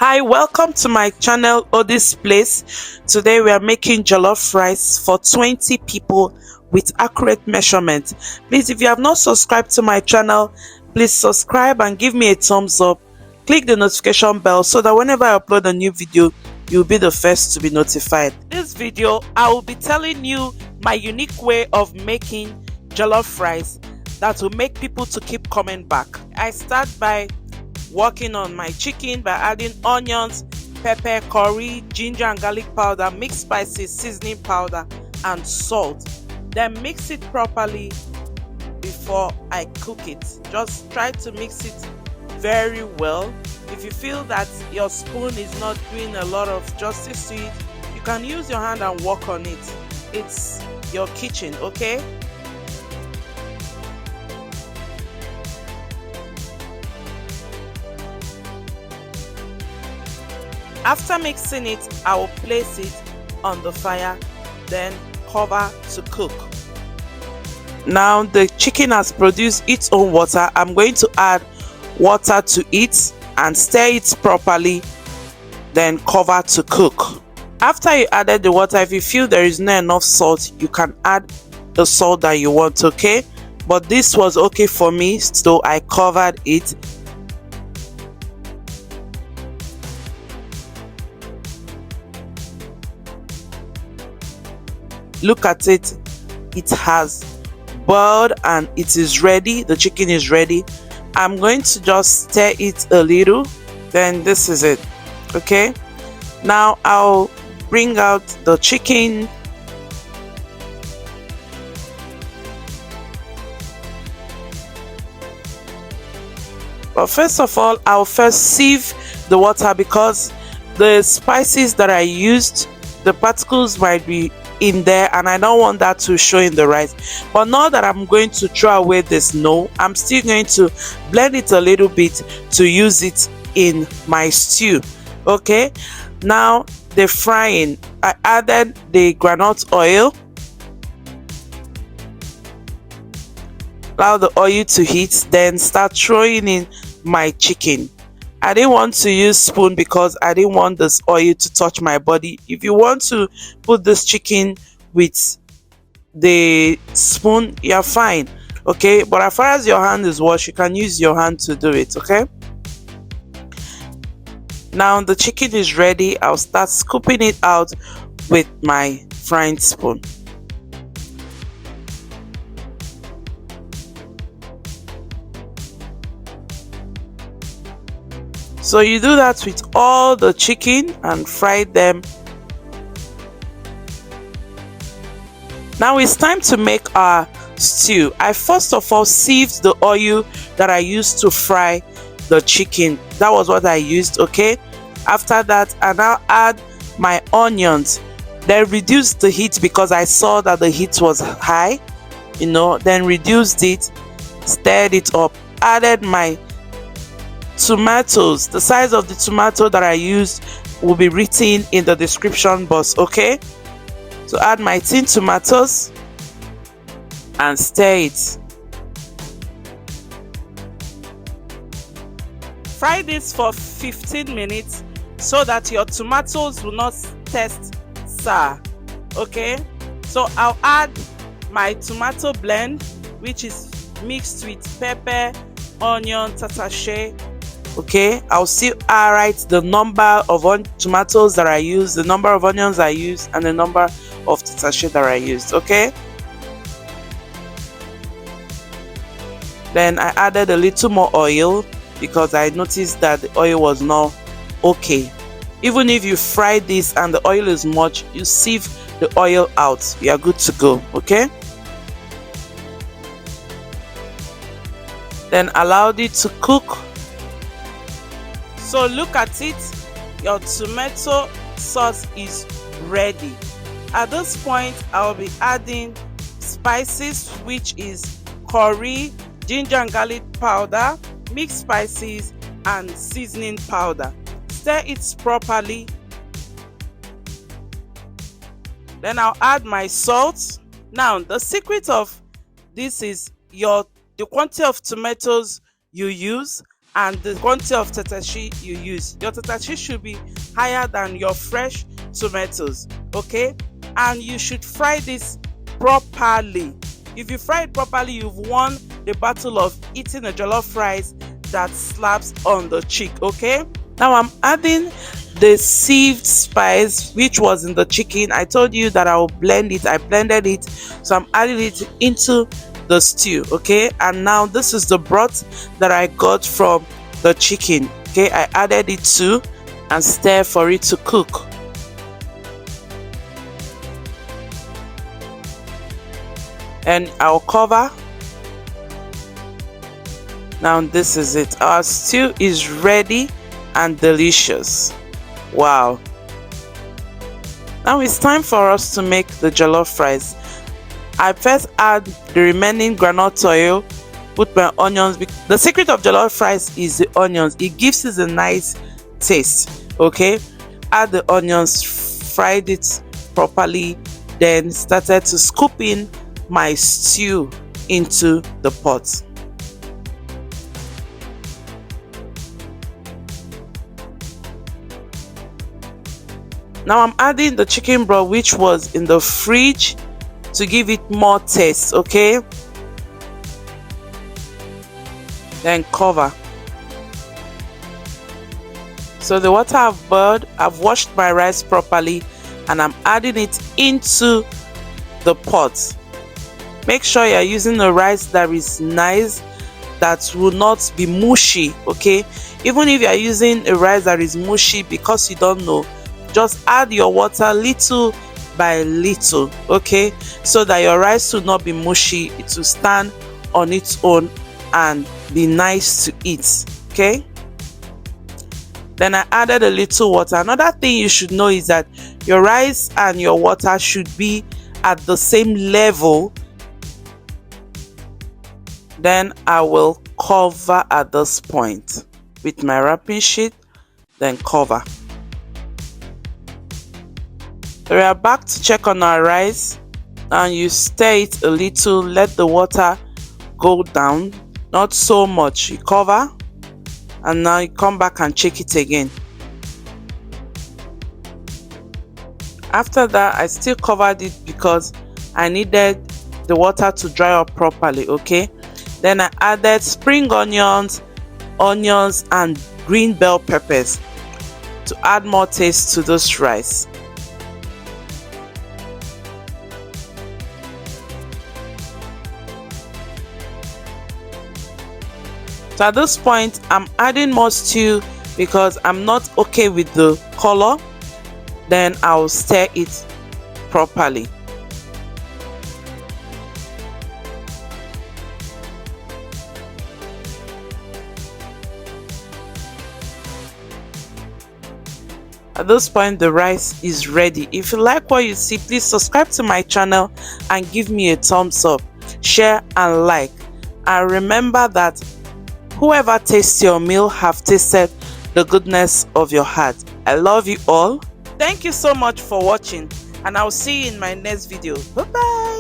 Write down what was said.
Hi, welcome to my channel, this place. Today we are making jollof rice for 20 people with accurate measurement. Please, if you have not subscribed to my channel, please subscribe and give me a thumbs up. Click the notification bell so that whenever I upload a new video, you'll be the first to be notified. In this video, I will be telling you my unique way of making jollof rice that will make people to keep coming back. I start by working on my chicken by adding onions, pepper, curry, ginger and garlic powder, mixed spices, seasoning powder and salt. Then mix it properly before I cook it. Just try to mix it very well. If you feel that your spoon is not doing a lot of justice to it, you can use your hand and work on it. It's your kitchen, okay? After mixing it, I will place it on the fire, then cover to cook. Now the chicken has produced its own water. I'm going to add water to it and stir it properly, then cover to cook. After you added the water, if you feel there is not enough salt, you can add the salt that you want, okay? But this was okay for me, so I covered it. Look at it, it has boiled and it is ready. The chicken is ready. I'm going to just stir it a little, then this is it, okay? Now I'll bring out the chicken. But first of all, I'll first sieve the water because the spices that I used, the particles might be in there and I don't want that to show in the rice. But now that I'm going to throw away this, no, I'm still going to blend it a little bit to use it in my stew, okay? Now the frying, I added the groundnut oil. Allow the oil to heat, then start throwing in my chicken. I didn't want to use spoon because I didn't want this oil to touch my body. If you want to put this chicken with the spoon, you're fine, okay? But as far as your hand is washed, you can use your hand to do it, okay? Now the chicken is ready. I'll start scooping it out with my frying spoon. So you do that with all the chicken and fry them. Now it's time to make our stew. I first of all sieved the oil that I used to fry the chicken. That was what I used, okay? After that, I now add my onions. Then reduce the heat because I saw that the heat was high, then reduced it, stirred it up, added my tomatoes. The size of the tomato that I used will be written in the description box, okay? So add my tin tomatoes and stir it. Fry this for 15 minutes so that your tomatoes will not taste sour, okay? So I'll add my tomato blend, which is mixed with pepper, onion, tatashe. Okay, I'll still write the number of tomatoes that I use, the number of onions I use, and the number of tatashe that I used, okay? Then I added a little more oil because I noticed that the oil was not okay. Even if you fry this and the oil is much, you sieve the oil out, you are good to go, okay? Then allow it to cook. So look at it, your tomato sauce is ready. At this point, I will be adding spices, which is curry, ginger and garlic powder, mixed spices and seasoning powder. Stir it properly. Then I'll add my salt. Now the secret of this is the quantity of tomatoes you use and the quantity of tatashe you use. Your tatashe should be higher than your fresh tomatoes, okay? And you should fry this properly. If you fry it properly, you've won the battle of eating a jollof rice that slaps on the cheek, okay? Now I'm adding the sieved spice which was in the chicken. I told you that I will blend it. I blended it, so I'm adding it into the stew, okay? And now this is the broth that I got from the chicken, okay? I added it too and stir for it to cook. And I'll cover. Now this is it. Our stew is ready and delicious. Wow. Now it's time for us to make the jollof rice. I first add the remaining groundnut oil, put my onions. The secret of jollof rice is the onions. It gives it a nice taste, okay? Add the onions, fried it properly, then started to scoop in my stew into the pot. Now I'm adding the chicken broth which was in the fridge to give it more taste, okay? Then cover. So the water I've boiled, I've washed my rice properly and I'm adding it into the pot. Make sure you're using a rice that is nice, that will not be mushy, okay? Even if you're using a rice that is mushy because you don't know, just add your water little by little, okay? So that your rice will not be mushy, it will stand on its own and be nice to eat, okay? Then I added a little water. Another thing you should know is that your rice and your water should be at the same level. Then I will cover at this point with my wrapping sheet, then cover. We are back to check on our rice, and you stir it a little, let the water go down, not so much. You cover and now you come back and check it again. After that, I still covered it because I needed the water to dry up properly, okay? Then I added spring onions and green bell peppers to add more taste to this rice. So at this point, I'm adding more stew because I'm not okay with the color. Then I'll stir it properly. At this point, the rice is ready. If you like what you see, please subscribe to my channel and give me a thumbs up, share and like. And remember that whoever tastes your meal have tasted the goodness of your heart. I love you all. Thank you so much for watching, and I'll see you in my next video. Bye bye.